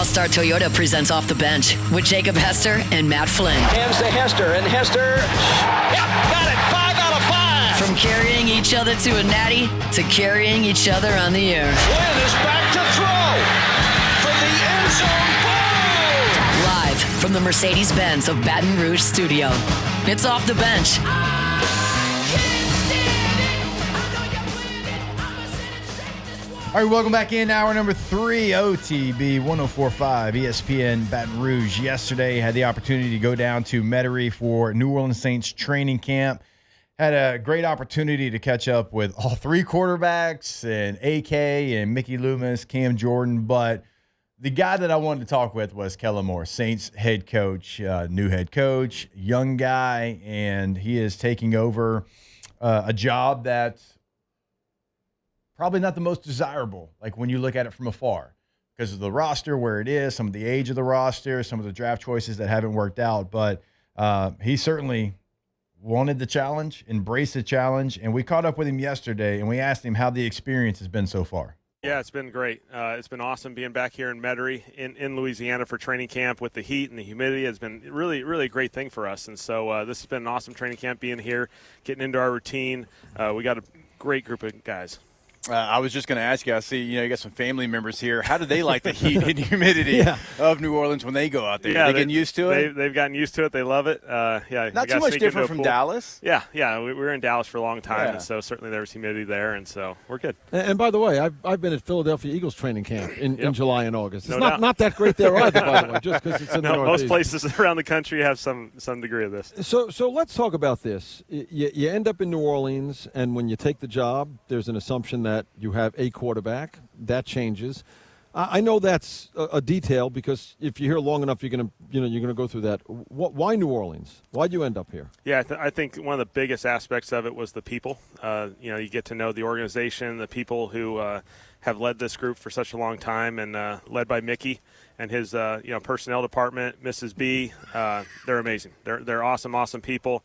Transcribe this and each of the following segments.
All-Star Toyota presents Off the Bench with Jacob Hester and Matt Flynn. Hands to Hester, and Hester, yep, got it, 5 out of 5. From carrying each other to a natty to carrying each other on the air. Flynn is back to throw from the end zone. Ball! Live from the Mercedes-Benz of Baton Rouge studio. It's Off the Bench. All right, welcome back in hour number 3, OTB 104.5 ESPN Baton Rouge. Yesterday, had the opportunity to go down to Metairie for New Orleans Saints training camp. Had a great opportunity to catch up with all 3 quarterbacks and AK and Mickey Loomis, Cam Jordan. But the guy that I wanted to talk with was Kellen Moore, Saints head coach, new head coach, young guy, and he is taking over a job that's probably not the most desirable, like when you look at it from afar, because of the roster where it is, some of the age of the roster, some of the draft choices that haven't worked out. But he certainly wanted the challenge, embraced the challenge, and we caught up with him yesterday, and we asked him how the experience has been so far. Yeah, it's been great. It's been awesome being back here in Metairie in Louisiana for training camp with the heat and the humidity. Has been really, really a great thing for us. And so this has been an awesome training camp being here, getting into our routine. We got a great group of guys. I was just going to ask you, I see, you got some family members here. How do they like the heat and humidity of New Orleans when they go out there? Yeah, they getting used to it? They've gotten used to it. They love it. Not too much different from Dallas. Yeah. We were in Dallas for a long time, and so certainly there was humidity there, and so we're good. And by the way, I've been at Philadelphia Eagles training camp in July and August. It's No not that great there either, by the way, just because it's in the most Northeast. places around the country have some degree of this. So let's talk about this. You end up in New Orleans, and when you take the job, there's an assumption that you have a quarterback. That changes. I know that's a detail because if you're here long enough, you're gonna go through that. Why New Orleans? Why'd you end up here? Yeah, I think one of the biggest aspects of it was the people. You get to know the organization, the people who have led this group for such a long time, and led by Mickey and his personnel department, Mrs. B. They're amazing. They're awesome people.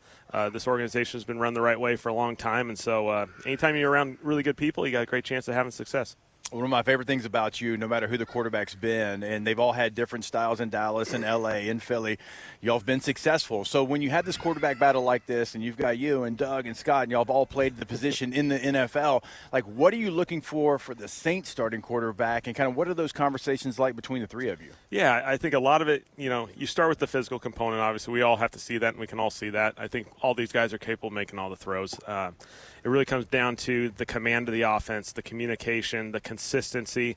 This organization has been run the right way for a long time, and so anytime you're around really good people, you got a great chance of having success. One of my favorite things about you, no matter who the quarterback's been, and they've all had different styles in Dallas and L.A. and Philly, y'all have been successful. So when you have this quarterback battle like this, and you've got you and Doug and Scott, and y'all have all played the position in the NFL, like what are you looking for the Saints starting quarterback, and kind of what are those conversations like between the three of you? Yeah, I think a lot of it, you start with the physical component. Obviously, we all have to see that, and we can all see that. I think all these guys are capable of making all the throws. It really comes down to the command of the offense, the communication, the consistency.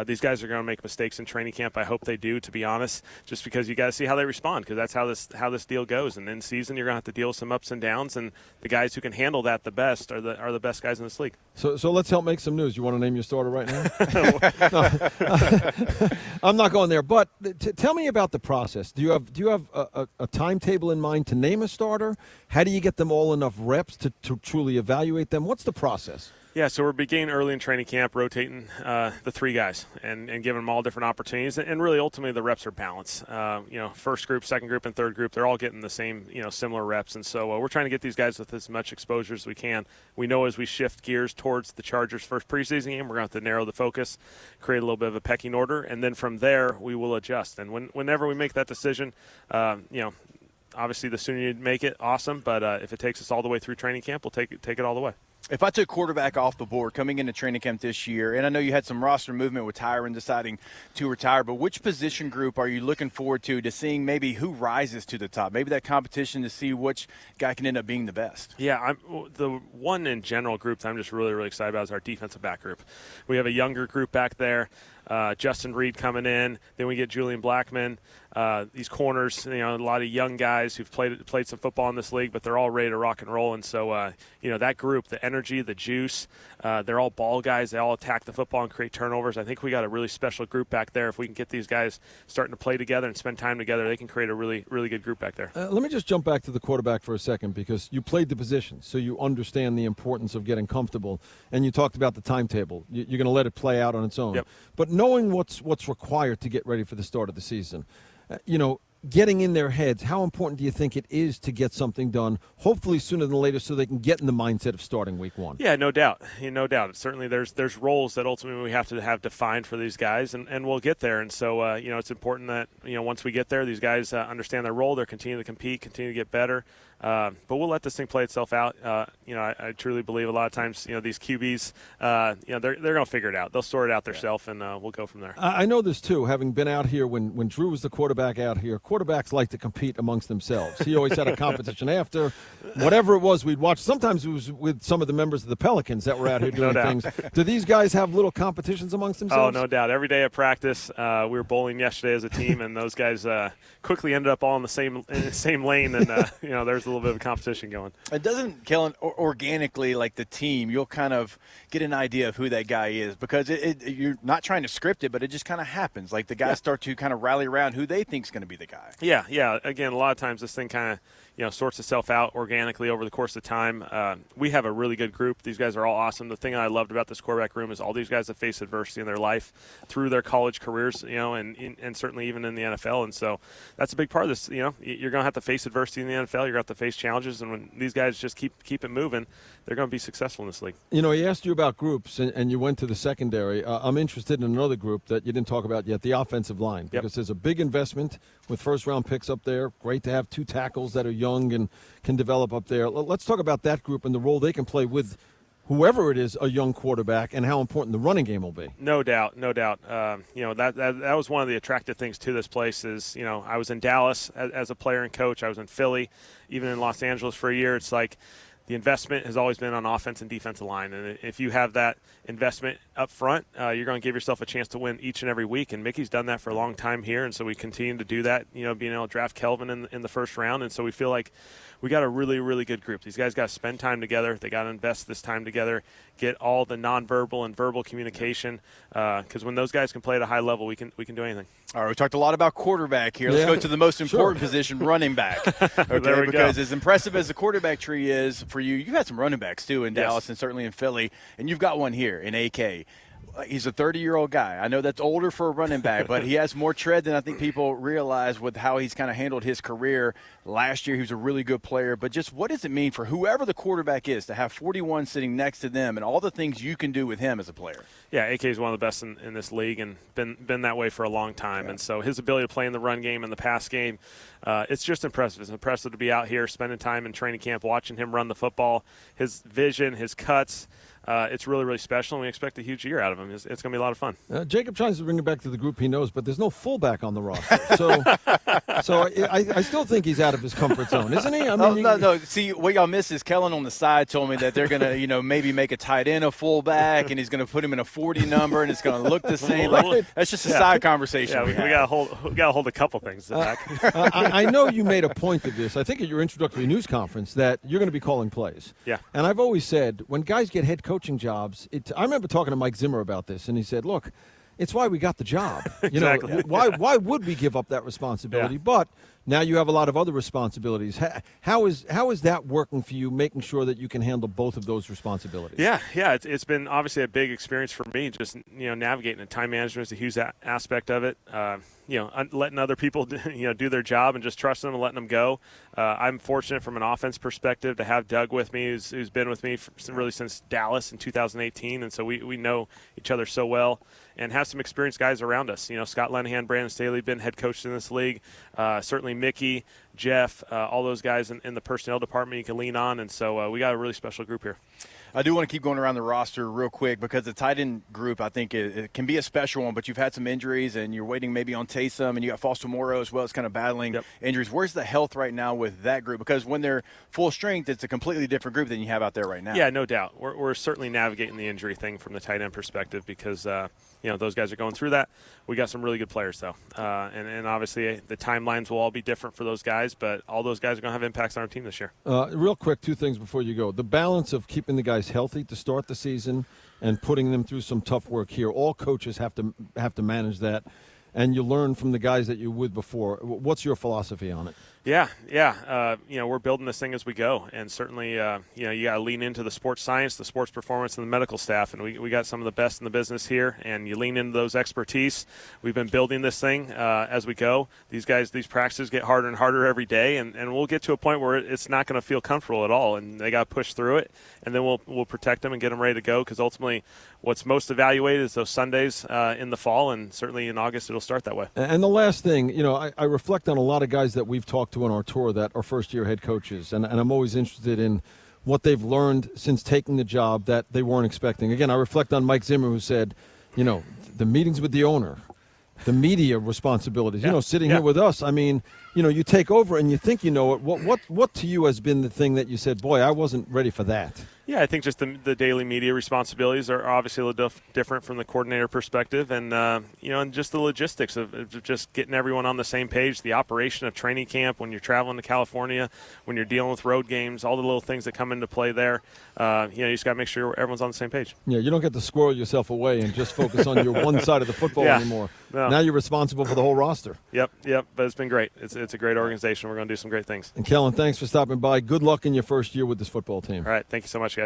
These guys are going to make mistakes in training camp. I hope they do, to be honest, just because you got to see how they respond, because that's how this deal goes. And in season, you're going to have to deal with some ups and downs, and the guys who can handle that the best are the best guys in this league. So let's help make some news. You want to name your starter right now? I'm not going there, but tell me about the process. Do you have a timetable in mind to name a starter? How do you get them all enough reps to truly evaluate them? What's the process? Yeah, so we're beginning early in training camp, rotating the 3 guys and giving them all different opportunities. And really, ultimately, the reps are balanced. First group, second group, and third group, they're all getting the same, similar reps. And so we're trying to get these guys with as much exposure as we can. We know as we shift gears towards the Chargers' first preseason game, we're going to have to narrow the focus, create a little bit of a pecking order, and then from there, we will adjust. And whenever we make that decision, obviously, the sooner you make it, awesome. But if it takes us all the way through training camp, we'll take it all the way. If I took quarterback off the board coming into training camp this year, and I know you had some roster movement with Tyron deciding to retire, but which position group are you looking forward to seeing maybe who rises to the top? Maybe that competition to see which guy can end up being the best. Yeah, the one in general group that I'm just really, really excited about is our defensive back group. We have a younger group back there. Justin Reed coming in. Then we get Julian Blackman. These corners, a lot of young guys who've played some football in this league, but they're all ready to rock and roll. And so, that group, the energy, the juice, they're all ball guys. They all attack the football and create turnovers. I think we got a really special group back there. If we can get these guys starting to play together and spend time together, they can create a really, really good group back there. Let me just jump back to the quarterback for a second, because you played the position, so you understand the importance of getting comfortable. And you talked about the timetable. You're going to let it play out on its own. Yep. But knowing what's required to get ready for the start of the season, getting in their heads, how important do you think it is to get something done, hopefully sooner than later, so they can get in the mindset of starting week one? Yeah, no doubt. No doubt. Certainly there's roles that ultimately we have to have defined for these guys, and we'll get there. And so, it's important that, once we get there, these guys understand their role, they're continuing to compete, continue to get better. But we'll let this thing play itself out. I truly believe a lot of times, these QBs, they're going to figure it out. They'll sort it out themselves, and we'll go from there. I know this, too, having been out here when Drew was the quarterback out here. Quarterbacks like to compete amongst themselves. He always had a competition after. Whatever it was, we'd watch. Sometimes it was with some of the members of the Pelicans that were out here doing things. Do these guys have little competitions amongst themselves? Oh, no doubt. Every day at practice, we were bowling yesterday as a team, and those guys quickly ended up all in the same lane, and, there's a little bit of competition going. It doesn't, Kellen, organically, like the team, you'll kind of get an idea of who that guy is because you're not trying to script it, but it just kind of happens. Like the guys start to kind of rally around who they think is going to be the guy. Yeah. Again, a lot of times this thing kind of sorts itself out organically over the course of time. We have a really good group. These guys are all awesome. The thing I loved about this quarterback room is all these guys have faced adversity in their life through their college careers, and certainly even in the NFL. And so that's a big part of this. You're going to have to face adversity in the NFL. You're going to have to face challenges. And when these guys just keep it moving, they're going to be successful in this league. He asked you about groups, and you went to the secondary. I'm interested in another group that you didn't talk about yet, the offensive line, because there's a big investment with first-round picks up there. Great to have two tackles that are young and can develop up there. Let's talk about that group and the role they can play with whoever it is, a young quarterback, and how important the running game will be. No doubt. That was one of the attractive things to this place is, I was in Dallas as a player and coach. I was in Philly, even in Los Angeles for a year. It's like the investment has always been on offense and defensive line. And if you have that investment up front, you're going to give yourself a chance to win each and every week. And Mickey's done that for a long time here. And so we continue to do that, being able to draft Kelvin in the first round. And so we feel like we got a really, really good group. These guys got to spend time together. They got to invest this time together, get all the nonverbal and verbal communication. Because when those guys can play at a high level, we can do anything. All right, we talked a lot about quarterback here. Let's go to the most important position, running back. Okay, there we because go. As impressive as the quarterback tree is for you, you've had some running backs too in Dallas and certainly in Philly, and you've got one here in AK. He's a 30-year-old guy. I know that's older for a running back, but he has more tread than I think people realize with how he's kind of handled his career. Last year, he was a really good player. But just what does it mean for whoever the quarterback is to have 41 sitting next to them and all the things you can do with him as a player? Yeah, AK is one of the best in this league and been that way for a long time. And so his ability to play in the run game and the pass game, it's just impressive. It's impressive to be out here spending time in training camp, watching him run the football, his vision, his cuts. It's really, really special, and we expect a huge year out of him. It's going to be a lot of fun. Jacob tries to bring it back to the group he knows, but there's no fullback on the roster. So I still think he's out of his comfort zone, isn't he? I mean, no. See, what y'all miss is Kellen on the side told me that they're going to, maybe make a tight end a fullback, and he's going to put him in a 40 number, and it's going to look the same. Like, that's just a side conversation. Yeah, we got to hold a couple things back. I know you made a point of this, I think at your introductory news conference, that you're going to be calling plays. Yeah. And I've always said, when guys get head coaching jobs, I remember talking to Mike Zimmer about this, and he said, look, it's why we got the job. Exactly. Why would we give up that responsibility? Yeah. But now you have a lot of other responsibilities. How is that working for you, making sure that you can handle both of those responsibilities? Yeah. It's been obviously a big experience for me, just navigating the time management is a huge aspect of it. Letting other people do their job and just trusting them and letting them go. I'm fortunate from an offense perspective to have Doug with me, who's been with me really since Dallas in 2018, and so we know each other so well and have some experienced guys around us. Scott Lenahan, Brandon Staley, been head coaches in this league. Certainly Mickey, Jeff, all those guys in the personnel department you can lean on, and so we got a really special group here. I do want to keep going around the roster real quick because the tight end group, I think, it can be a special one, but you've had some injuries and you're waiting maybe on Taysom, and you got Foster Moreau as well. It's kind of battling injuries. Where's the health right now with that group? Because when they're full strength, it's a completely different group than you have out there right now. Yeah, no doubt. We're certainly navigating the injury thing from the tight end perspective because those guys are going through that. We got some really good players, though. And obviously the timelines will all be different for those guys, but all those guys are going to have impacts on our team this year. Real quick, two things before you go. The balance of keeping the guys healthy to start the season and putting them through some tough work here. All coaches have to manage that. and you learn from the guys that you were with before. What's your philosophy on it? Yeah. We're building this thing as we go, and certainly, you got to lean into the sports science, the sports performance, and the medical staff, and we got some of the best in the business here, and you lean into those expertise. We've been building this thing as we go. These practices get harder and harder every day, and we'll get to a point where it's not going to feel comfortable at all, and they got to push through it, and then we'll protect them and get them ready to go, because ultimately what's most evaluated is those Sundays in the fall, and certainly in August it'll start that way. And the last thing, I reflect on a lot of guys that we've talked to on our tour that are first-year head coaches, and I'm always interested in what they've learned since taking the job that they weren't expecting. Again, I reflect on Mike Zimmer, who said, the meetings with the owner, the media responsibilities, sitting here with us. I mean, you take over and you think you know it. What to you has been the thing that you said, boy, I wasn't ready for that? Yeah, I think just the daily media responsibilities are obviously a little different from the coordinator perspective, and and just the logistics of just getting everyone on the same page, the operation of training camp when you're traveling to California, when you're dealing with road games, all the little things that come into play there. You just got to make sure everyone's on the same page. Yeah, you don't get to squirrel yourself away and just focus on your one side of the football anymore. No. Now you're responsible for the whole roster. Yep. But it's been great. It's a great organization. We're going to do some great things. And Kellen, thanks for stopping by. Good luck in your first year with this football team. All right. Thank you so much, guys.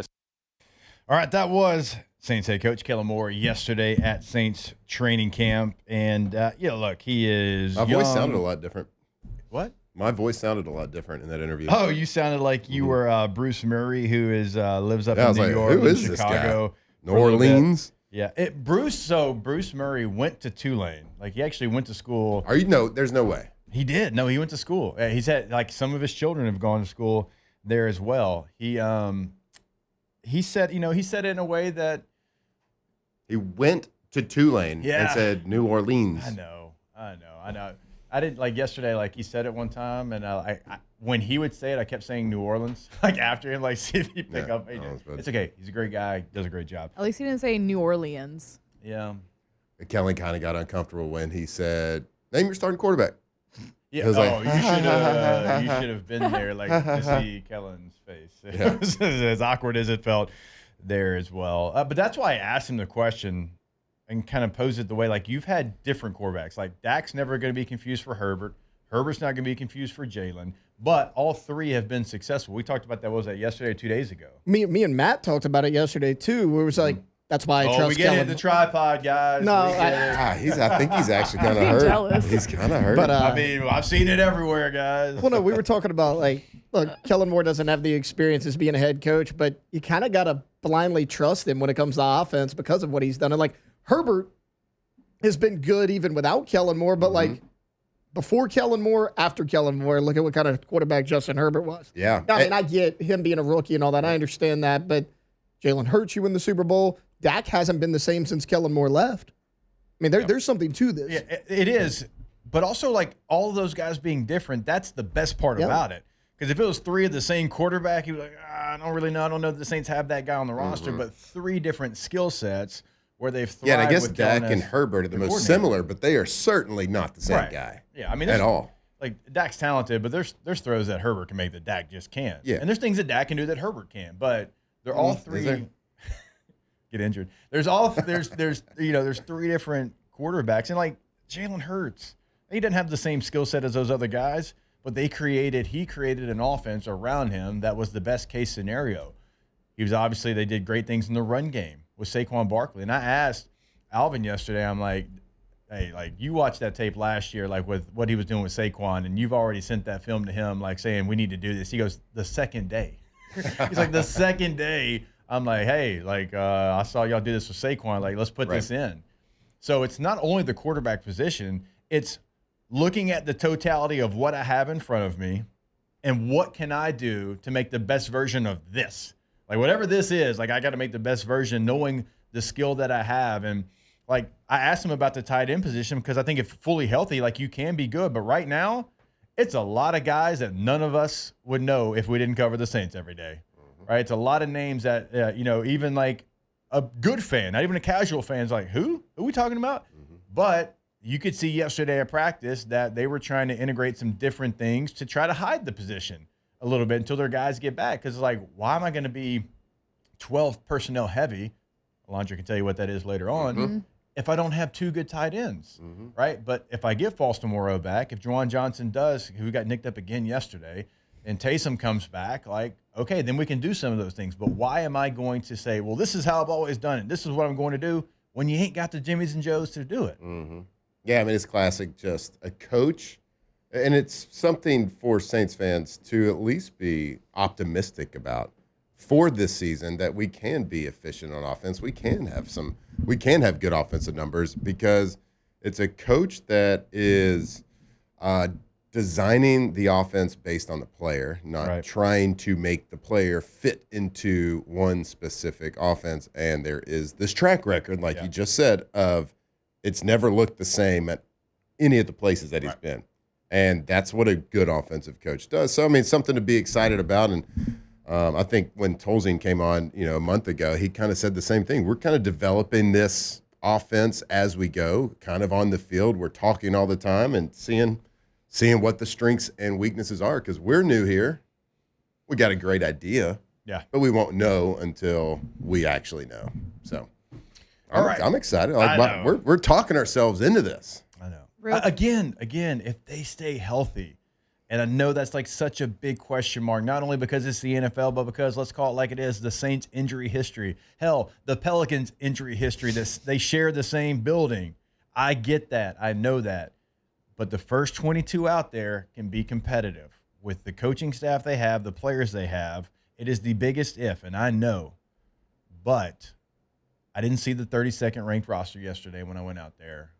All right, that was Saints head coach Kellen Moore yesterday at Saints training camp. And, look, he is My voice sounded a lot different. What? My voice sounded a lot different in that interview. Oh, you sounded like you were Bruce Murray, who lives up in New York, who is Chicago. This guy? New Orleans? Yeah. Bruce Murray went to Tulane. Like, he actually went to school. There's no way. He did. No, he went to school. He's had, some of his children have gone to school there as well. He said it in a way that he went to Tulane and said New Orleans. I know. I didn't yesterday. He said it one time, and I when he would say it, I kept saying New Orleans. After him, see if he pick up. It's okay. He's a great guy. Does a great job. At least he didn't say New Orleans. Yeah. Kellen kind of got uncomfortable when he said, "Name your starting quarterback." Yeah. You should have been there, to see Kellen's face. It was as awkward as it felt there as well. But that's why I asked him the question and kind of posed it the way, you've had different quarterbacks. Dak's never going to be confused for Herbert. Herbert's not going to be confused for Jalen. But all three have been successful. We talked about that, what was that, yesterday or 2 days ago? Me and Matt talked about it yesterday, too, where it was that's why I trust Kellen. We get it, the tripod, guys. No, I think he's actually kind of hurt. Jealous. He's kind of hurt. But, I've seen it everywhere, guys. Well, no, we were talking about, look, Kellen Moore doesn't have the experience as being a head coach, but you kind of got to blindly trust him when it comes to offense because of what he's done. And, Herbert has been good even without Kellen Moore, but, before Kellen Moore, after Kellen Moore, look at what kind of quarterback Justin Herbert was. Yeah. Now, I get him being a rookie and all that. I understand that, but Jalen hurts you in the Super Bowl. Dak hasn't been the same since Kellen Moore left. I mean, there's something to this. Yeah, it is. But also, all of those guys being different, that's the best part about it. Because if it was three of the same quarterback, you'd be like, I don't really know. I don't know if the Saints have that guy on the roster. But three different skill sets where they've thrived. Yeah, and I guess with Dak and Herbert are the most similar, but they are certainly not the same guy. Yeah, I mean, at all. Dak's talented, but there's throws that Herbert can make that Dak just can't. Yeah. And there's things that Dak can do that Herbert can. But they're all three. Get injured. There's three different quarterbacks, and Jalen Hurts, he doesn't have the same skill set as those other guys, but he created an offense around him that was the best case scenario. They did great things in the run game with Saquon Barkley, and I asked Alvin yesterday, I'm like, hey, you watched that tape last year, with what he was doing with Saquon, and you've already sent that film to him, saying we need to do this. He goes, the second day. He's like, the second day. I'm like, hey, I saw y'all do this with Saquon. Let's put this in. So it's not only the quarterback position, it's looking at the totality of what I have in front of me and what can I do to make the best version of this. Whatever this is, I got to make the best version knowing the skill that I have. And, I asked him about the tight end position because I think if fully healthy, you can be good. But right now, it's a lot of guys that none of us would know if we didn't cover the Saints every day. Right, it's a lot of names that even a good fan, not even a casual fan, is who are we talking about? But you could see yesterday at practice that they were trying to integrate some different things to try to hide the position a little bit until their guys get back. Because it's why am I going to be 12 personnel heavy? Alondra can tell you what that is later on. if I don't have two good tight ends, right? But if I get Foster Moreau back, if Juwan Johnson does, who got nicked up again yesterday, and Taysom comes back, like, okay, then we can do some of those things. But why am I going to say, well, this is how I've always done it, this is what I'm going to do, when you ain't got the Jimmies and Joes to do it? Yeah, I mean, it's classic, just a coach. And it's something for Saints fans to at least be optimistic about for this season, that we can be efficient on offense. We can have good offensive numbers because it's a coach that is designing the offense based on the player, not trying to make the player fit into one specific offense. And there is this track record, like you just said, of it's never looked the same at any of the places that he's been. And that's what a good offensive coach does. So, I mean, something to be excited about. And I think when Tolzien came on, a month ago, he kind of said the same thing. We're kind of developing this offense as we go, kind of on the field. We're talking all the time and seeing what the strengths and weaknesses are, because we're new here. We got a great idea, but we won't know until we actually know. So, I'm excited. We're talking ourselves into this. I know. Again, if they stay healthy, and I know that's like such a big question mark, not only because it's the NFL, but because, let's call it like it is, the Saints' injury history. Hell, the Pelicans' injury history. They share the same building. I get that. I know that. But the first 22 out there can be competitive with the coaching staff they have, the players they have. It is the biggest if, and I know. But I didn't see the 32nd ranked roster yesterday when I went out there.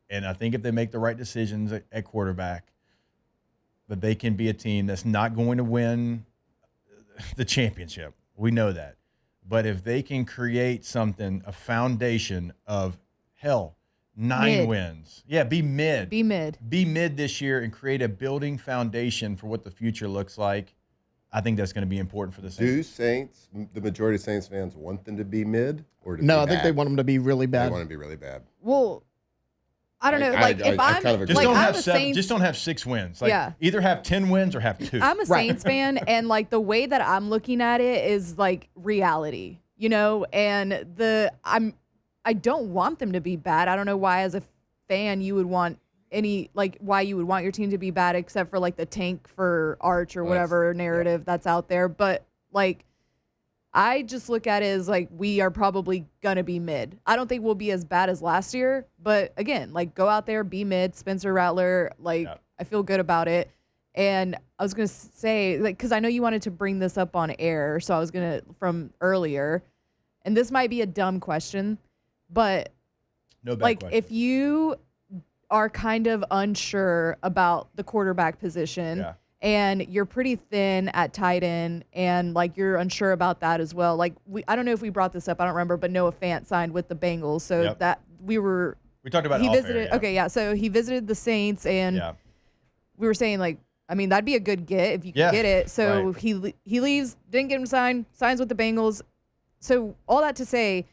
And I think if they make the right decisions at quarterback, that they can be a team that's not going to win the championship. We know that. But if they can create something, a foundation of, 9 wins. Yeah, be mid. Be mid this year and create a building foundation for what the future looks like. I think that's going to be important for the Saints. Do the majority of Saints fans want them to be mid or to No, be I think bad? they want them to be really bad. They want to be really bad. Well, I don't know. If I'm kind of agree. Just like, don't I'm have a 7. Saints, Just don't have 6 wins. Like, Yeah. either have 10 wins or have 2. I'm a Saints fan, and like the way that I'm looking at it is like reality, and I don't want them to be bad. I don't know why, as a fan, you would want why you would want your team to be bad, except for like the tank for Arch or whatever narrative that's out there. But like, I just look at it as like, we are probably going to be mid. I don't think we'll be as bad as last year, but again, like, go out there, be mid. Spencer Rattler, I feel good about it. And I was going to say, like, because I know you wanted to bring this up on air, so I was going to, from earlier, and this might be a dumb question, but No bad like, question. if you are kind of unsure about the quarterback position and you're pretty thin at tight end and like you're unsure about that as well. Like, I don't know if we brought this up, I don't remember, but Noah Fant signed with the Bengals. So that we talked about he it visited. off air, So he visited the Saints, and we were saying, like, I mean, that'd be a good get if you could get it. So he leaves, didn't get him signed, signs with the Bengals. So all that to say,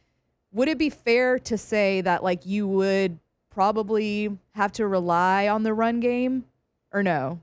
would it be fair to say that like you would probably have to rely on the run game, or no?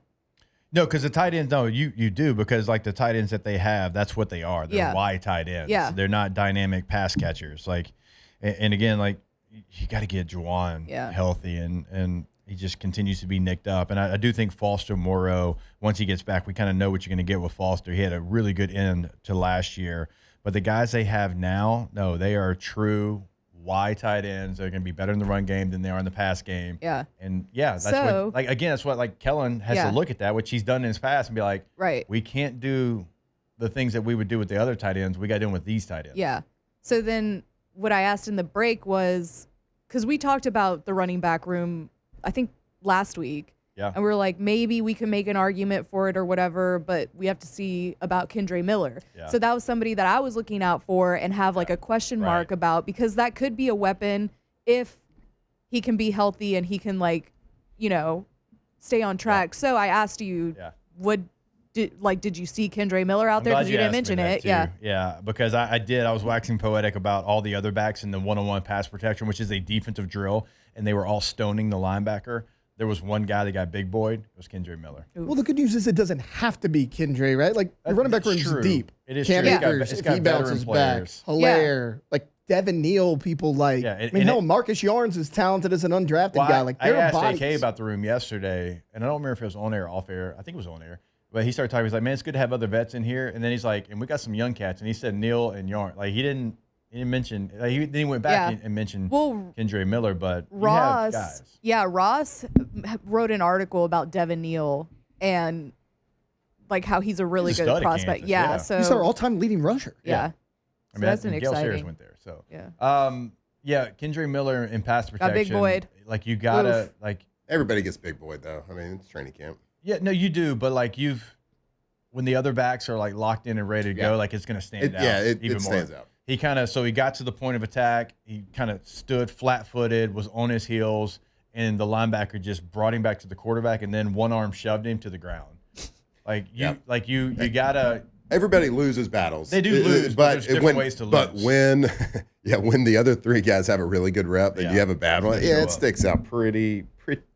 No, because the tight ends, you do, because like the tight ends that they have, that's what they are. They're wide tight ends. Yeah. They're not dynamic pass catchers. Like, and again, like, you got to get Juwan healthy, and he just continues to be nicked up. And I do think Foster Moreau, once he gets back, we kind of know what you're going to get with Foster. He had a really good end to last year. But the guys they have now, no, they are true wide tight ends. They're going to be better in the run game than they are in the pass game. Yeah. And that's what, like, again, that's what, like, Kellen has to look at that, which he's done in his past, and be like, we can't do the things that we would do with the other tight ends. We got to do them with these tight ends. Yeah. So then what I asked in the break was, because we talked about the running back room, I think last week. Yeah. And we were like, maybe we can make an argument for it or whatever, but we have to see about Kendre Miller. Yeah. So that was somebody that I was looking out for and have like a question mark about, because that could be a weapon if he can be healthy and he can, like, stay on track. So I asked you, did you see Kendre Miller out there? Because you didn't mention it. Yeah, because I did. I was waxing poetic about all the other backs in the one-on-one pass protection, which is a defensive drill, and they were all stoning the linebacker. There was one guy that got big boyed. It was Kendre Miller. Well, the good news is it doesn't have to be Kendre, right? Like, the running back room is deep. It is Cam true. Akers, it's if got he bounces back, Hilaire. Like, Devin Neal, people like. Yeah, hell, Marcus Yarns is talented as an undrafted guy. Like, I asked bodies. AK about the room yesterday, and I don't remember if it was on air or off air. I think it was on air. But he started talking. He's like, man, it's good to have other vets in here. And then he's like, and we got some young cats. And he said Neal and Yarn. Like, he didn't mention. Like, then he went back and mentioned Kendra Miller. But Ross, you have guys. Yeah, Ross wrote an article about Devin Neal and like how he's a really good prospect. Kansas, so he's our all-time leading rusher. Yeah. I mean, that's an Gail exciting. Sayers went there. So yeah. Kendra Miller in pass protection. Got Big Boyd. Like, you gotta Oof. like. Everybody gets Big Boyd though. I mean, it's training camp. Yeah, no, you do. But like when the other backs are like locked in and ready to go, like it's gonna stand out. Yeah, it even more. stands out. He he got to the point of attack. He kind of stood flat-footed, was on his heels, and the linebacker just brought him back to the quarterback, and then one arm shoved him to the ground. Like you gotta. Everybody loses battles. They do lose, but there's different ways to lose. But when the other three guys have a really good rep and you have a bad one, it sticks out pretty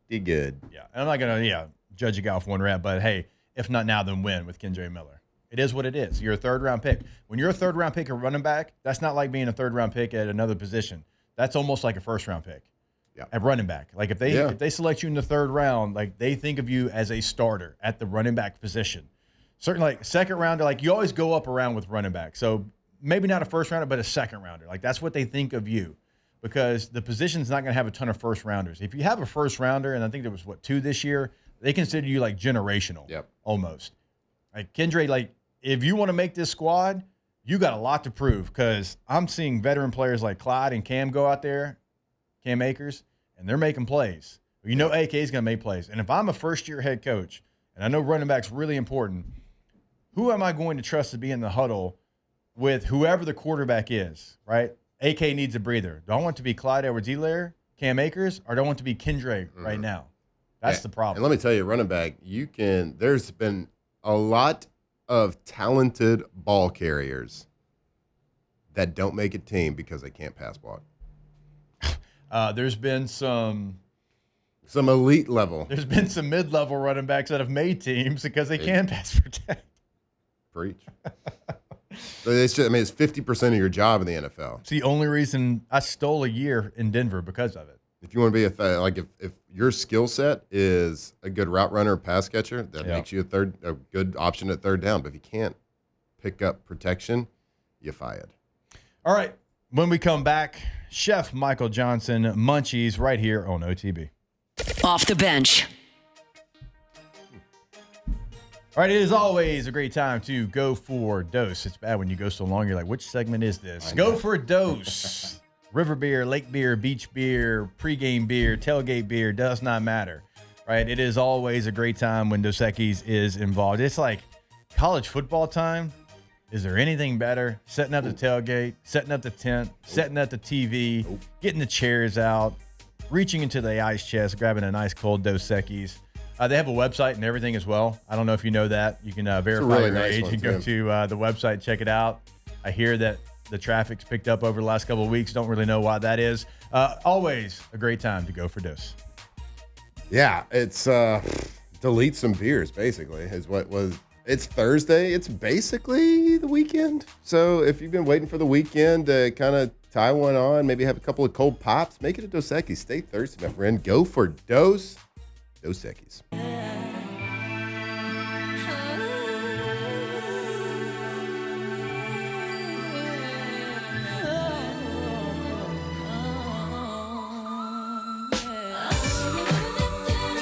good. Yeah, and I'm not gonna judge a guy off one rep, but hey, if not now, then when with Kendra Miller. It is what it is. You're a third-round pick. When you're a third-round pick at running back, that's not like being a third-round pick at another position. That's almost like a first-round pick at running back. Like if they select you in the third round, like they think of you as a starter at the running back position. Certainly, like second rounder, like you always go up around with running back. So maybe not a first rounder, but a second rounder. Like that's what they think of you because the position's not going to have a ton of first rounders. If you have a first rounder, and I think there was 2 this year, they consider you like generational, almost. Like Kendra, like if you want to make this squad, you got a lot to prove because I'm seeing veteran players like Clyde and Cam go out there, Cam Akers, and they're making plays. You know AK is going to make plays. And if I'm a first-year head coach, and I know running back's really important, who am I going to trust to be in the huddle with whoever the quarterback is, right? AK needs a breather. Do I want to be Clyde Edwards-Helaire, Cam Akers, or do I want to be Kendra right now? That's the problem. And let me tell you, running back, there's been a lot of talented ball carriers that don't make a team because they can't pass block. There's been some elite level. There's been some mid-level running backs that have made teams because they can pass protect. Preach. It's 50% of your job in the NFL. It's the only reason I stole a year in Denver because of it. If you want to be if your skill set is a good route runner, pass catcher, that makes you a good option at third down. But if you can't pick up protection, you're fired. All right. When we come back, Chef Michael Johnson, Munchies, right here on OTB. Off the bench. All right, it is always a great time to go for a dose. It's bad when you go so long, you're like, which segment is this? Go for a dose. River beer, lake beer, beach beer, pregame beer, tailgate beer, does not matter, right? It is always a great time when Dos Equis is involved. It's like college football time. Is there anything better? Setting up the tailgate, setting up the tent, setting up the TV, getting the chairs out, reaching into the ice chest, grabbing a nice cold Dos Equis. They have a website and everything as well. I don't know if you know that. You can verify your age and go to the website, check it out. I hear that the traffic's picked up over the last couple of weeks. Don't really know why that is. Always a great time to go for Dos. Yeah, it's delete some beers, basically, is what was. It's Thursday. It's basically the weekend. So if you've been waiting for the weekend to kind of tie one on, maybe have a couple of cold pops, make it a Dos Equis. Stay thirsty, my friend. Go for Dos Equis.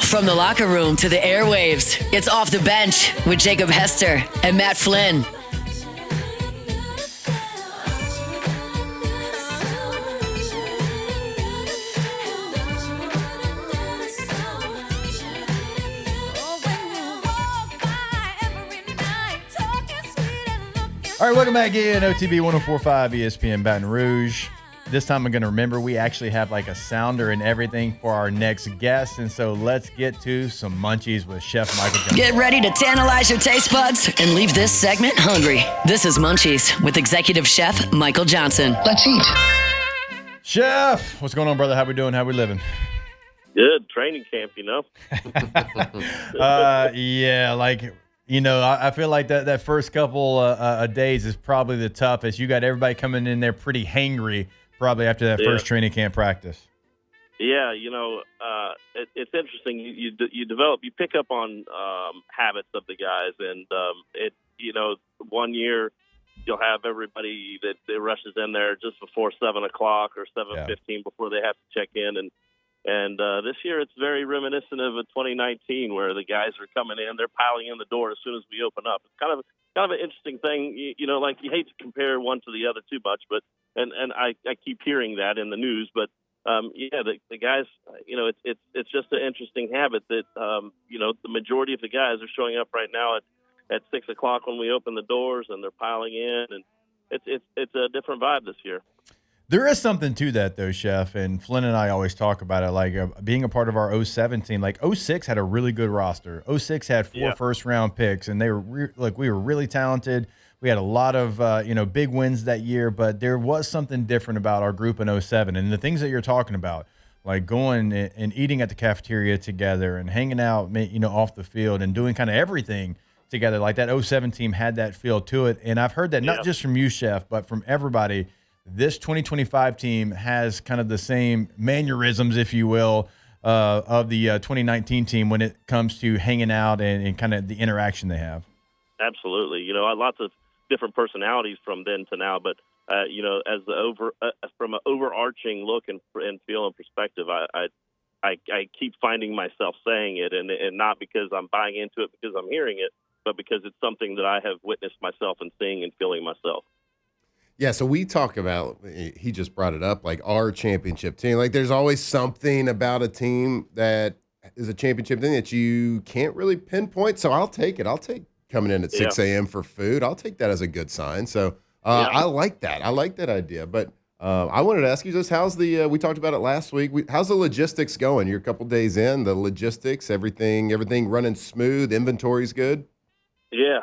From the locker room to the airwaves, it's Off the Bench with Jacob Hester and Matt Flynn. All right, welcome back in OTB 104.5 ESPN Baton Rouge. This time I'm going to remember we actually have like a sounder and everything for our next guest. And so let's get to some munchies with Chef Michael Johnson. Get ready to tantalize your taste buds and leave this segment hungry. This is Munchies with Executive Chef Michael Johnson. Let's eat. Chef, what's going on, brother? How we doing? How we living? Good. Training camp, you know? Yeah, like... You know, I feel like that first couple of days is probably the toughest. You got everybody coming in there pretty hangry probably after that first training camp practice. Yeah, it's interesting. You pick up on habits of the guys, and 1 year you'll have everybody that rushes in there just before 7 o'clock or 7:15 before they have to check in, and this year it's very reminiscent of a 2019 where the guys are coming in, they're piling in the door as soon as we open up. It's kind of an interesting thing. Like you hate to compare one to the other too much, but and I keep hearing that in the news, but. The guys, it's just an interesting habit that, the majority of the guys are showing up right now at 6 o'clock when we open the doors, and they're piling in, and it's a different vibe this year. There is something to that, though, Chef, and Flynn and I always talk about it, like being a part of our 07 team. Like 06 had a really good roster. 06 had 4 first-round picks, and they were we were really talented. We had a lot of big wins that year, but there was something different about our group in 07. And the things that you're talking about, like going and eating at the cafeteria together and hanging out, off the field and doing kind of everything together, like that 07 team had that feel to it. And I've heard that not just from you, Chef, but from everybody. This 2025 team has kind of the same mannerisms, if you will, of the 2019 team when it comes to hanging out and kind of the interaction they have. Absolutely. Lots of different personalities from then to now, but as from an overarching look and feel and perspective, I keep finding myself saying it, and not because I'm buying into it because I'm hearing it, but because it's something that I have witnessed myself and seeing and feeling myself. Yeah, so we talk about, he just brought it up, like our championship team. Like there's always something about a team that is a championship thing that you can't really pinpoint. So I'll take it. I'll take coming in at 6 a.m. for food. I'll take that as a good sign. So I like that. I like that idea. But I wanted to ask you just how's the we talked about it last week. How's the logistics going? You're a couple days in, the logistics, everything running smooth, inventory's good? Yeah,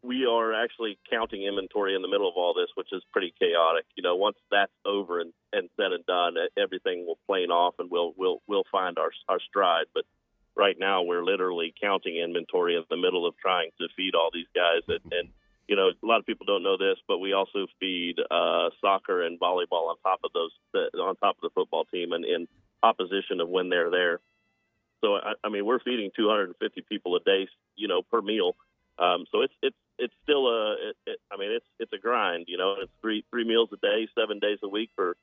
we are actually counting inventory in the middle of all this, which is pretty chaotic. Once that's over and said and done, everything will plane off and we'll find our stride. But right now, we're literally counting inventory in the middle of trying to feed all these guys. And a lot of people don't know this, but we also feed soccer and volleyball on top of the football team and in opposition of when they're there. So, we're feeding 250 people a day, per meal. So it's still it's a grind, it's three meals a day, 7 days a week for,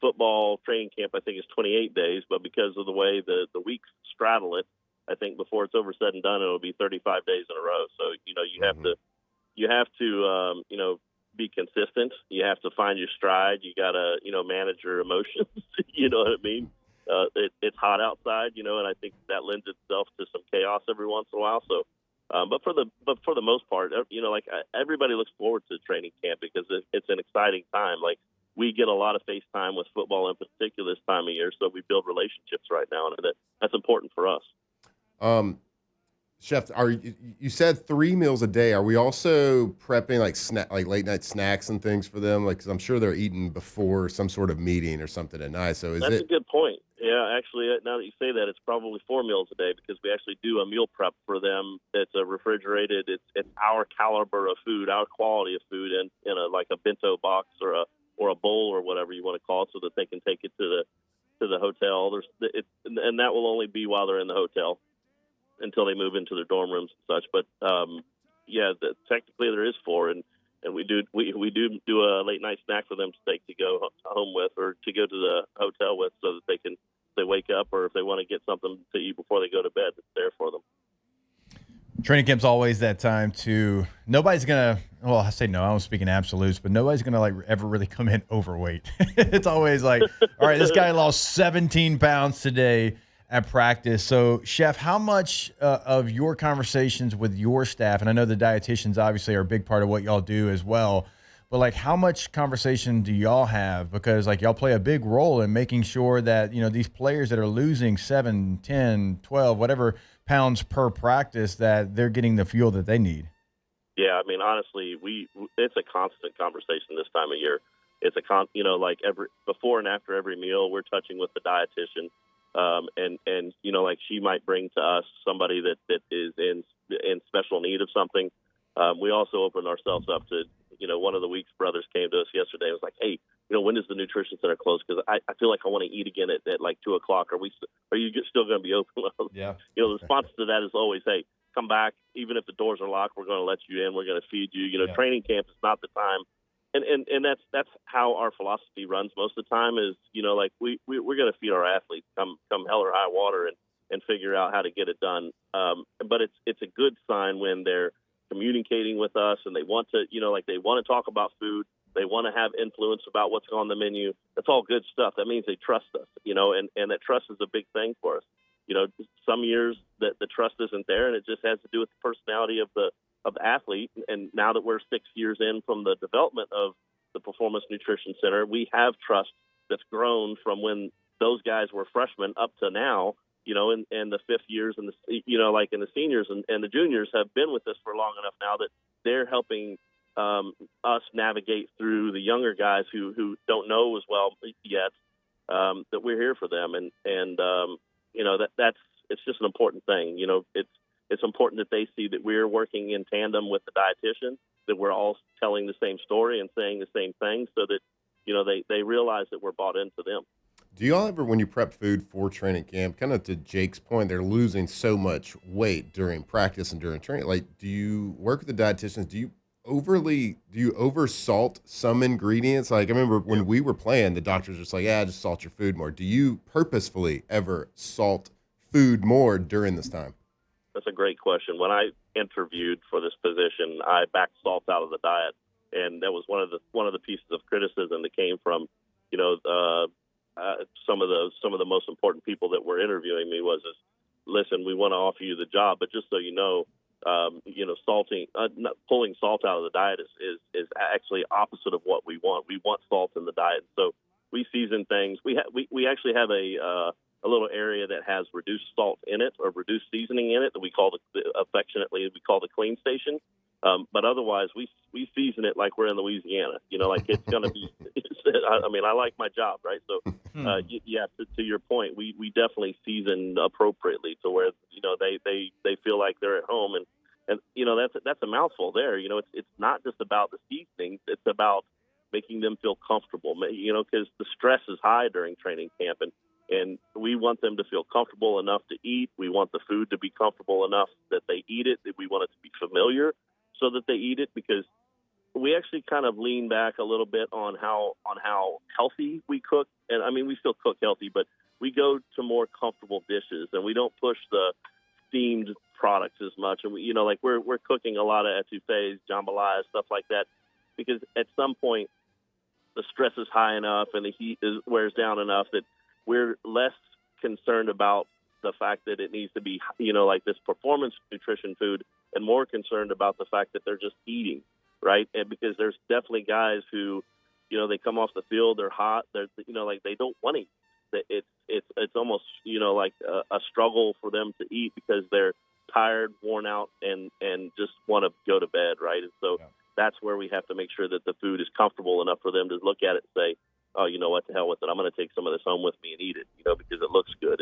football training camp, I think is 28 days, but because of the way the weeks straddle it, I think before it's over said and done, it'll be 35 days in a row. So, you have to be consistent. You have to find your stride. You got to, manage your emotions. You know what I mean? It's hot outside, and I think that lends itself to some chaos every once in a while. So, but for the most part, everybody looks forward to training camp because it's an exciting time. Like we get a lot of face time with football in particular this time of year, so we build relationships right now, and that's important for us. Chef, you said 3 meals a day. Are we also prepping like late night snacks and things for them? Like, 'cause I'm sure they're eating before some sort of meeting or something at night. So that's a good point. Yeah, actually, now that you say that, it's probably 4 meals a day because we actually do a meal prep for them. It's a refrigerated. It's our caliber of food, our quality of food, in a bento box or a bowl or whatever you want to call it, so that they can take it to the hotel. And that will only be while they're in the hotel until they move into their dorm rooms and such. But technically there is 4, and we do a late night snack for them to take to go home with or to go to the hotel with, so that if they wake up or if they want to get something to eat before they go to bed, it's there for them. Training camp's always that time to nobody's gonna. Well, I say no. I don't speak in absolutes, but nobody's gonna ever really come in overweight. It's always like, all right, this guy lost 17 pounds today at practice. So, Chef, how much of your conversations with your staff, and I know the dietitians obviously are a big part of what y'all do as well, but how much conversation do y'all have? Because y'all play a big role in making sure that, these players that are losing 7, 10, 12, whatever pounds per practice, that they're getting the fuel that they need. Yeah, honestly, it's a constant conversation this time of year. It's every before and after every meal, we're touching with the dietitian. And she might bring to us somebody that is in special need of something. We also opened ourselves up to, one of the Weeks brothers came to us yesterday and was like, hey, when does the nutrition center close? Because I feel like I want to eat again at like 2 o'clock. Are you still going to be open? Yeah. The response to that is always, hey, come back. Even if the doors are locked, we're going to let you in. We're going to feed you. Training camp is not the time. And that's how our philosophy runs most of the time is, we're going to feed our athletes come hell or high water and figure out how to get it done. But it's a good sign when they're communicating with us and they want to, they want to talk about food. They want to have influence about what's on the menu. That's all good stuff. That means they trust us, and that trust is a big thing for us. Some years that the trust isn't there, and it just has to do with the personality of the athlete. And now that we're 6 years in from the development of the Performance Nutrition Center, we have trust that's grown from when those guys were freshmen up to now, and the fifth years and and the seniors and the juniors have been with us for long enough now that they're helping us navigate through the younger guys who don't know as well yet, that we're here for them. And that's it's just an important thing. It's important that they see that we're working in tandem with the dietitian, that we're all telling the same story and saying the same thing so that, they realize that we're bought into them. Do y'all ever, when you prep food for training camp, kind of to Jake's point, they're losing so much weight during practice and during training. Like, do you work with the dietitians? Do you over salt some ingredients? Like, I remember when we were playing, the doctors were just like, yeah, just salt your food more. Do you purposefully ever salt food more during this time? That's a great question. When I interviewed for this position, I backed salt out of the diet, and that was one of the pieces of criticism that came from, some of the most important people that were interviewing me was, listen, we want to offer you the job, but just so you know, pulling salt out of the diet is actually opposite of what we want. We want salt in the diet, so we season things. We actually have a little area that has reduced salt in it or reduced seasoning in it that we call affectionately the clean station. But otherwise, we season it like we're in Louisiana. Like it's going to be. I like my job, right? So, to your point, we definitely season appropriately to where they feel like they're at home, and that's a mouthful there. It's not just about the seasonings; it's about making them feel comfortable. Because the stress is high during training camp, and we want them to feel comfortable enough to eat. We want the food to be comfortable enough that they eat it. That we want it to be familiar, so that they eat it, because we actually kind of lean back a little bit on how healthy we cook. And I mean, we still cook healthy, but we go to more comfortable dishes, and we don't push the steamed products as much. And we're cooking a lot of etouffees, jambalaya, stuff like that, because at some point the stress is high enough and the heat wears down enough that we're less concerned about the fact that it needs to be, like this performance nutrition food, and more concerned about the fact that they're just eating, right? And because there's definitely guys who, they come off the field, they're hot, they're, they don't want to eat. It's almost, like a struggle for them to eat because they're tired, worn out, and just want to go to bed, right? And so that's where we have to make sure that the food is comfortable enough for them to look at it and say, oh, you know what, to hell with it. I'm going to take some of this home with me and eat it, because it looks good.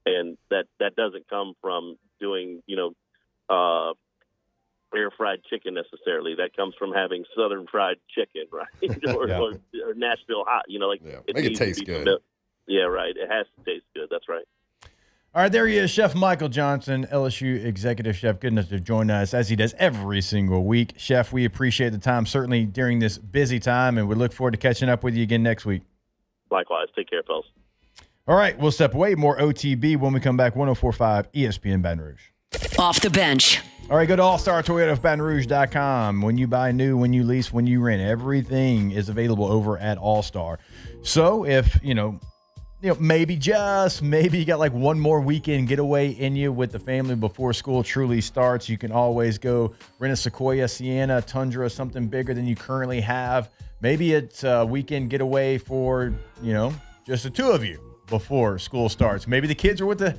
And that doesn't come from doing, air fried chicken necessarily. That comes from having Southern fried chicken, right? or Nashville hot, make it taste good. Yeah, right. It has to taste good. That's right. All right, there he is, Chef Michael Johnson, LSU executive chef. Good enough to join us as he does every single week. Chef, we appreciate the time, certainly during this busy time, and we look forward to catching up with you again next week. Likewise. Take care, fellas. All right, we'll step away. More OTB when we come back. 104.5 ESPN Baton Rouge. Off the bench. All right, go to allstartoyota.batonrouge.com. When you buy new, when you lease, when you rent, everything is available over at All-Star. So if, maybe you got like one more weekend getaway in you with the family before school truly starts, you can always go rent a Sequoia, Sienna, Tundra, something bigger than you currently have. Maybe it's a weekend getaway for, just the two of you before school starts. Maybe the kids are with the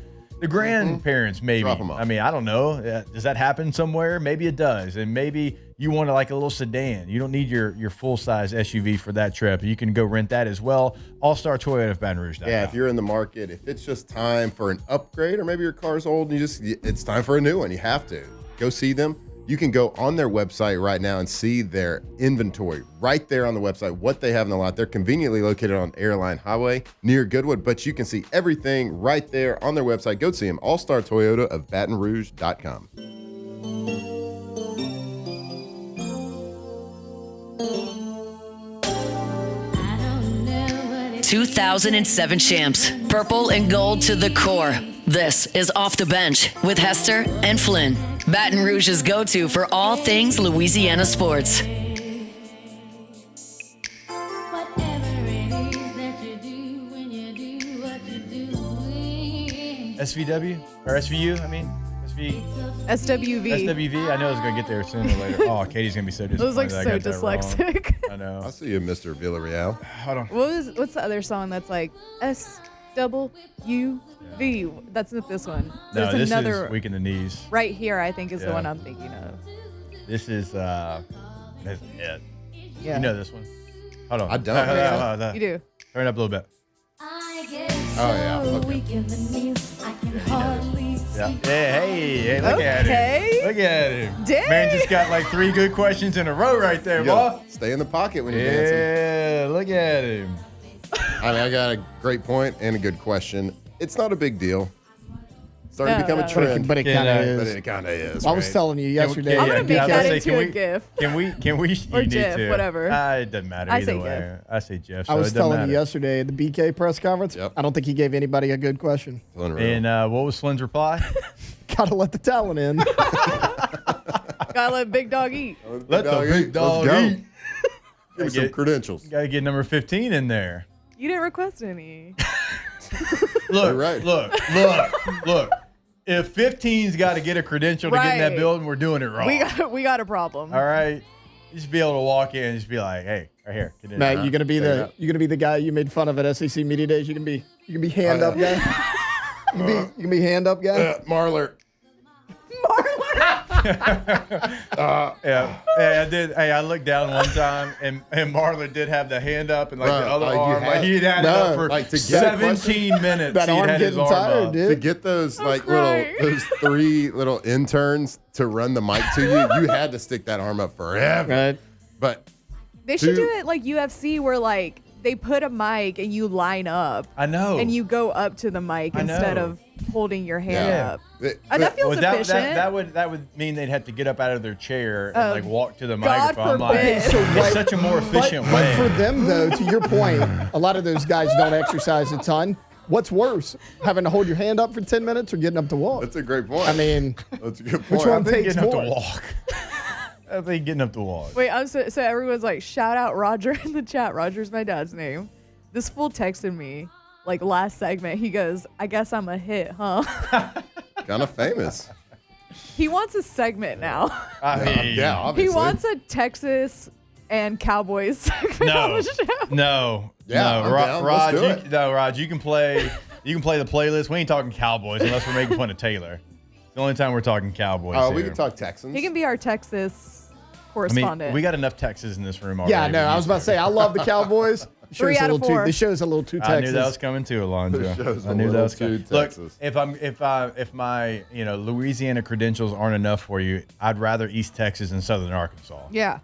grandparents, maybe. Drop 'em off. I mean, I don't know. Does that happen somewhere? Maybe it does. And maybe you want like a little sedan. You don't need your full-size SUV for that trip. You can go rent that as well. All-Star Toyota of Baton Rouge. Yeah, if you're in the market, if it's just time for an upgrade, or maybe your car's old and it's time for a new one, you have to. Go see them. You can go on their website right now and see their inventory right there on the website, what they have in the lot. They're conveniently located on Airline Highway near Goodwood, but you can see everything right there on their website. Go see them, All-Star Toyota of BatonRouge.com. 2007 champs, purple and gold to the core. This is Off the Bench with Hester and Flynn, Baton Rouge's go-to for all things Louisiana sports. SVW or SVU? I mean, SWV. SWV. I know it's gonna get there sooner or later. Oh, Katie's gonna be so disappointed. It was like that I so got that wrong. dyslexic. I know. I'll see you, Mr. Villarreal. Hold on. What's the other song that's like SWV? That's not this one. No, There's this another is Weak in the Knees. right here. I think is the Yeah. one I'm thinking of. This is that's it. Yeah. You know this one. Hold on. I don't. You do. Turn it up a little bit. Oh, yeah. Okay. Yeah. Hey, look at Okay. him. Look at him. Dang. Man just got like 3 good questions in a row right there, You boy. gotta stay in the pocket when you're dancing. Yeah, look at him. I mean, I got a great point and a good question. It's not a big deal. Starting to become a trend, But it kind of but is. it kind of is. I was right? telling you yesterday. I'm gonna make I was that gonna into can a we- GIF. Can we? Or you need GIF, to. whatever. It doesn't matter I either say way. GIF. I say GIF. I So was it doesn't telling matter. you yesterday at the BK press conference. Yep. I don't think he gave anybody a good question. Unreal. And what was Flynn's reply? Gotta let the talent in. Gotta let Big Dog eat. Let the big dog Let's go. eat. Give me some credentials. Got to get number 15 in there. You didn't request any. Look, You're right. look. If 15's got to get a credential to get in that Right. building, we're doing it wrong. We got a problem. All right. You should be able to walk in and just be like, hey, right here. Get in. Matt, Huh? you're gonna be Figure it the out. you're gonna be the guy you made fun of at SEC media days. You can be hand up guy. You can be hand up guy. Marler. Yeah, I did. Hey, I looked down one time, and Marlon did have the hand up and like the Right, other like you arm. Like had- he'd had it up No, for like to get a 17 minutes. That he arm had his getting arm tired, up. dude. To get those crying. those 3 little interns to run the mic to you, you had to stick that arm up forever. Right. But They should Two- do it like UFC where like they put a mic and you line up I know. and you go up to the mic I instead know. of holding your hand Yeah. up. But- That feels Well, efficient. that would mean they'd have to get up out of their chair and like walk to the God microphone. I'm like, forbid. it's So, like, such a more efficient but way. for them though, to your point, a lot of those guys don't exercise a ton. What's worse, having to hold your hand up for 10 minutes or getting up to walk? that's a great point. I mean, that's a good point. which one I think takes getting up more? to walk. I think getting up to walk. Wait, so everyone's like, shout out Roger in the chat. Roger's my dad's name. This fool texted me like last segment. He goes, I guess I'm a hit, huh? Kind of famous. He wants a segment now. I mean, Yeah, He obviously. wants a Texas and Cowboys segment on No, the show. no, Yeah, no, I'm down. Rod, Let's do it. Rod, you can play the playlist. We ain't talking Cowboys unless we're making fun of Taylor. It's the only time we're talking Cowboys. Oh, we here. can talk Texans. He can be our Texas I correspondent. mean, we got enough Texas in this room already. Yeah, no, We I was used about to say I love the Cowboys. The 3 show's a out of little too- 4. The show's a little too I Texas. knew that was coming too, Alonzo. The show's I a knew that little was coming. too Texas. Look, if my Louisiana credentials aren't enough for you, I'd rather East Texas than Southern Arkansas. yeah.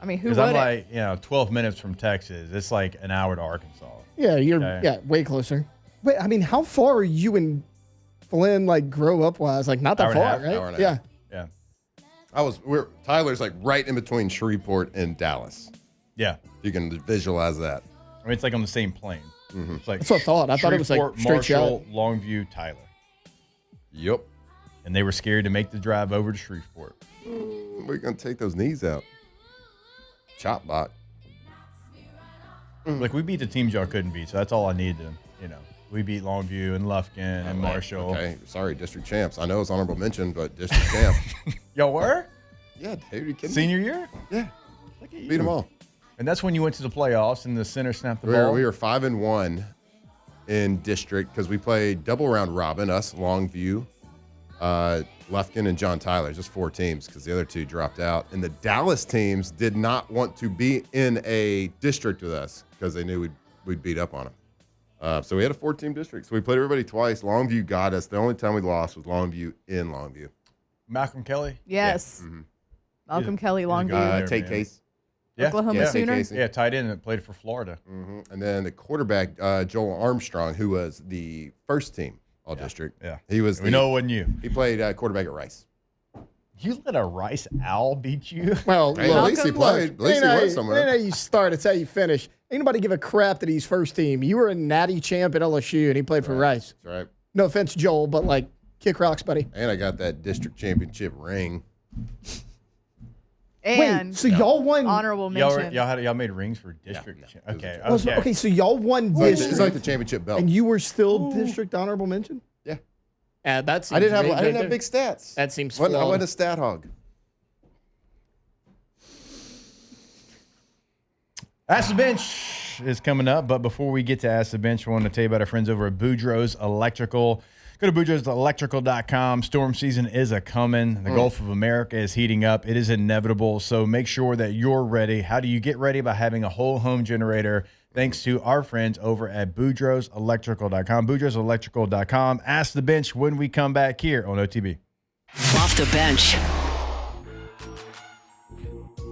I mean, who Because would I'm like 12 minutes from Texas. It's like an hour to Arkansas. Yeah, you're Okay. way closer. Wait, I mean, how far are you and Flynn like grow up wise? Like not that Hour and a far, half, right? hour and a Yeah. half. Yeah. Tyler's like right in between Shreveport and Dallas. Yeah. You can visualize that. I mean, it's like on the same plane. It's like That's what I thought. I thought it was like Shreveport, straight shot. Marshall, Longview, Tyler. Yep. And they were scared to make the drive over to Shreveport. We're gonna take those knees out. Chop block. Like, we beat the teams y'all couldn't beat, so that's all I need to, We beat Longview and Lufkin and Marshall. Okay, sorry, district champs. I know it's honorable mention, but district champ. Y'all were? Yeah, dude, you kidding me? Senior year? Yeah, Look at you. beat them all. And that's when you went to the playoffs and the center snapped the We ball. were 5-1 in district because we played double round robin. Us, Longview, Lufkin, and John Tyler. Just 4 teams because the other 2 dropped out. And the Dallas teams did not want to be in a district with us because they knew we'd beat up on them. So we had a 4-team district. So we played everybody twice. Longview got us. The only time we lost was Longview in Longview. Malcolm Kelly? Yes. Malcolm Kelly, Longview. Tate Case. Oklahoma Sooner. Yeah, tight end that played for Florida. And then the quarterback, Joel Armstrong, who was the first team All-District. Yeah. He was. We know it wasn't you. He played quarterback at Rice. You let a Rice Owl beat you? Well, Hey, at least he played. At least he was somewhere. Ain't how you start, it's how you finish. Ain't nobody give a crap that he's first team. You were a natty champ at LSU, and he played for Rice. That's right. No offense, Joel, but, like, kick rocks, buddy. And I got that district championship ring. And Wait, so y'all won. honorable mention. Y'all made rings for district. Okay. Okay, so y'all won district. It's like the championship belt. And you were still district honorable mention? Yeah. That's I didn't have big stats. That seems I flawed. wasn't a stat hog. Ask the Bench is coming up, but before we get to Ask the Bench, I want to tell you about our friends over at Boudreaux's Electrical. Go to boudreauxelectrical.com. Storm season is a-coming. The Gulf of America is heating up. It is inevitable, so make sure that you're ready. How do you get ready? By having a whole home generator, thanks to our friends over at boudreauxelectrical.com. boudreauxelectrical.com. Ask the Bench when we come back here on OTB. Off the bench.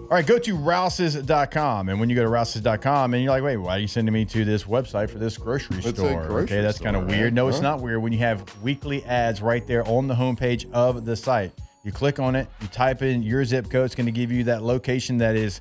All right, go to rouses.com. And when you go to rouses.com and you're like, wait, why are you sending me to this website for this grocery It's a store? grocery That's kind of store, weird. No, it's huh? not weird when you have weekly ads right there on the homepage of the site. You click on it, you type in your zip code. It's going to give you that location that is,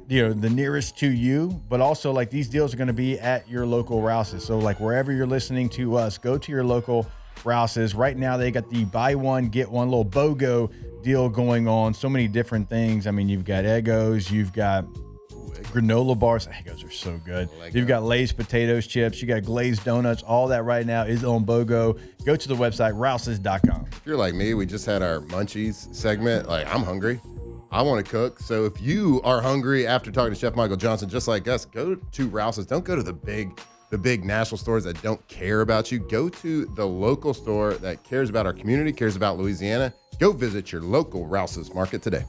the nearest to you. But also, like, these deals are going to be at your local Rouses. So, like, wherever you're listening to us, go to your local Rouses. Right now, they got the buy one, get one little BOGO deal going on. So many different things. I mean, you've got Eggos, you've got granola bars. Eggos are so good. You've got Lay's potatoes chips, you got glazed donuts. All that right now is on BOGO. Go to the website, rouses.com. If you're like me, we just had our Munchies segment. Like, I'm hungry. I want to cook. So if you are hungry after talking to Chef Michael Johnson, just like us, go to Rouses. Don't go to the big national stores that don't care about you. Go to the local store that cares about our community, cares about Louisiana. Go visit your local Rouses market today.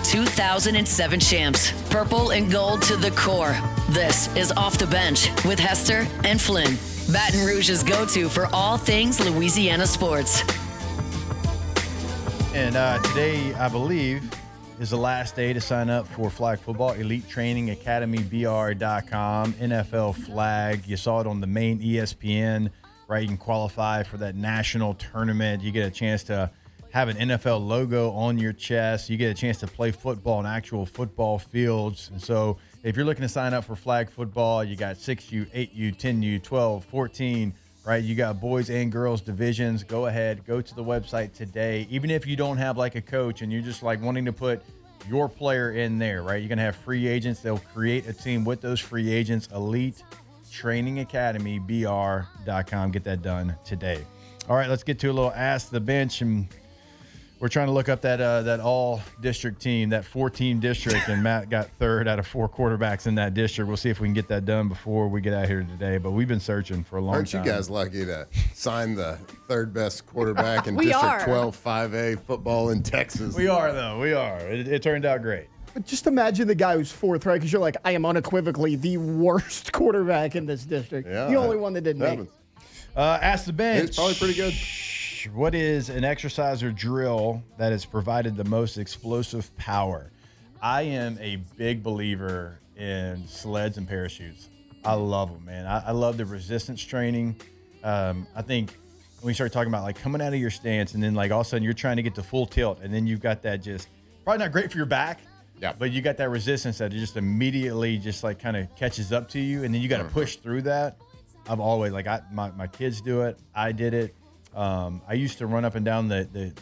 "2007 champs, purple and gold to the core. This is Off the Bench with Hester and Flynn. Baton Rouge's go-to for all things Louisiana sports. And today, I believe, is the last day to sign up for Flag Football Elite Training Academy, BR.com, NFL Flag. You saw it on the main ESPN, right? You can qualify for that national tournament. You get a chance to have an NFL logo on your chest. You get a chance to play football in actual football fields. And so if you're looking to sign up for flag football, you got 6U, 8U, 10U, 12, 14, right? You got boys and girls divisions. Go ahead, go to the website today. Even if you don't have like a coach and you're just like wanting to put your player in there, right? You're going to have free agents. They'll create a team with those free agents. Elite Training Academy, BR.com. Get that done today. All right, let's get to a little Ask the Bench. And we're trying to look up that all-district team, that 4-team district, and Matt got third out of 4 quarterbacks in that district. We'll see if we can get that done before we get out here today, but we've been searching for a long time. Aren't you guys lucky to sign the third best quarterback in We District are. 12 5A football in Texas? We are, though. We are. It turned out great. But just imagine the guy who's fourth, right? Because you're like, I am unequivocally the worst quarterback in this district. Yeah, the only one that didn't make it. Ask the Bench. It's probably pretty good. What is an exercise or drill that has provided the most explosive power? I am a big believer in sleds and parachutes. I love them, man. I love the resistance training. I think when we start talking about like coming out of your stance and then like all of a sudden you're trying to get to full tilt and then you've got that just probably not great for your back. Yeah. But you got that resistance that just immediately just like kind of catches up to you and then you got to push through that. I've always like my kids do it. I did it. I used to run up and down the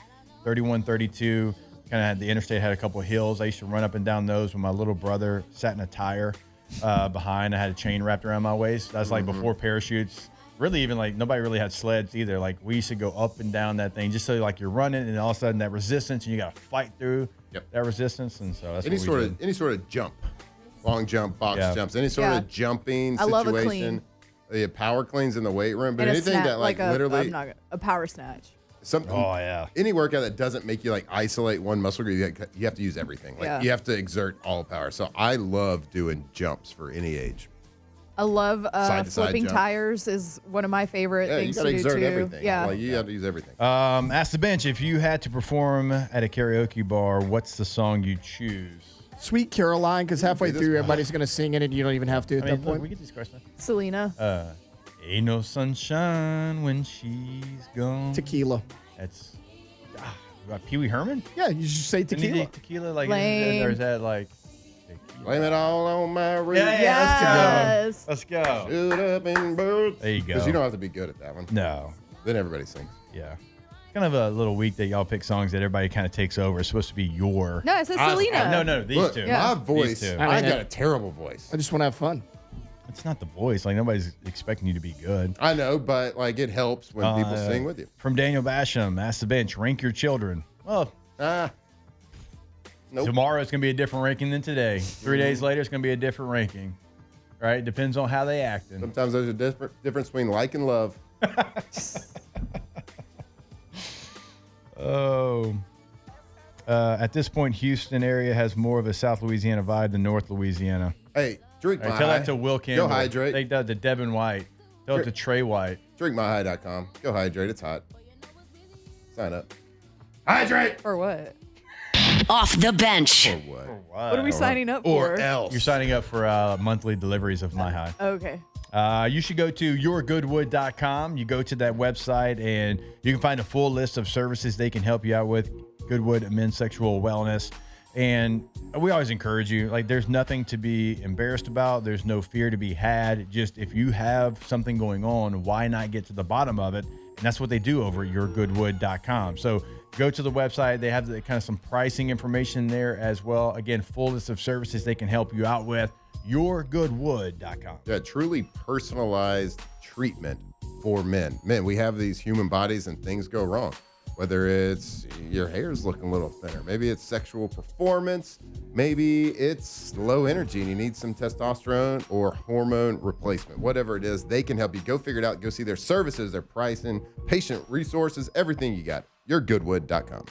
31, 32, kind of had the interstate had a couple of hills. I used to run up and down those when my little brother sat in a tire behind. I had a chain wrapped around my waist. That's like before parachutes. Really even like nobody really had sleds either. Like we used to go up and down that thing just so like you're running and all of a sudden that resistance and you got to fight through that resistance. And so that's any sort of jump, long jump, box jumps, any sort of jumping situation. love a clean. The power cleans in the weight room, but And anything that like literally a power snatch. any workout that doesn't make you like isolate one muscle group, you have to use everything. Like you have to exert all power. So I love doing jumps for any age. I love Side to side flipping jump. tires is one of my favorite Yeah, you things got to to do exert too. everything. Yeah. Like, you have to use everything. Ask the bench, if you had to perform at a karaoke bar, what's the song you choose? Sweet Caroline, because halfway this through, one. everybody's going to sing it, and you don't even have to at I mean, that look, point. we get these questions. Selena. Ain't no sunshine when she's gone. Tequila. That's Pee Wee Herman? Yeah, you should say Didn't he tequila. do tequila? Like, Lame. or is that like? Blame it all on my ring. Yes. Let's go. Shoot up in birds. There you go. Because you don't have to be good at that one. No. Then everybody sings. Yeah. Kind of a little week that y'all pick songs that everybody kind of takes over. It's supposed to be your. No, it says Selena. No, these Look, two. my voice, These two. I got a terrible voice. I just want to have fun. It's not the voice. Like, nobody's expecting you to be good. I know, but like it helps when people sing with you. From Daniel Basham, ask the bench, rank your children. Well, Nope. tomorrow it's going to be a different ranking than today. 3 days later, it's going to be a different ranking. Right? Depends on how they acting. Sometimes there's a difference between like and love. At this point, Houston area has more of a South Louisiana vibe than North Louisiana. Hey, drink All my right, tell high. that to Will Campbell. Go hydrate. Take that to Devin White. Tell it to Trey White. Drinkmyhigh.com. Go hydrate. It's hot. Sign up. Hydrate. For what? Off the bench. Or what? What are we signing up Or for? else. You're signing up for monthly deliveries of My High. Okay. You should go to yourgoodwood.com. You go to that website and you can find a full list of services they can help you out with. Goodwood Men's Sexual Wellness. And we always encourage you, like, there's nothing to be embarrassed about. There's no fear to be had. Just if you have something going on, why not get to the bottom of it? And that's what they do over at yourgoodwood.com. So go to the website. They have kind of some pricing information there as well. Again, full list of services they can help you out with. Yourgoodwood.com. Yeah, truly personalized treatment for men. Men, we have these human bodies and things go wrong. Whether it's your hair's looking a little thinner, maybe it's sexual performance, maybe it's low energy and you need some testosterone or hormone replacement. Whatever it is, they can help you. Go figure it out. Go see their services, their pricing, patient resources, everything you got. Yourgoodwood.com.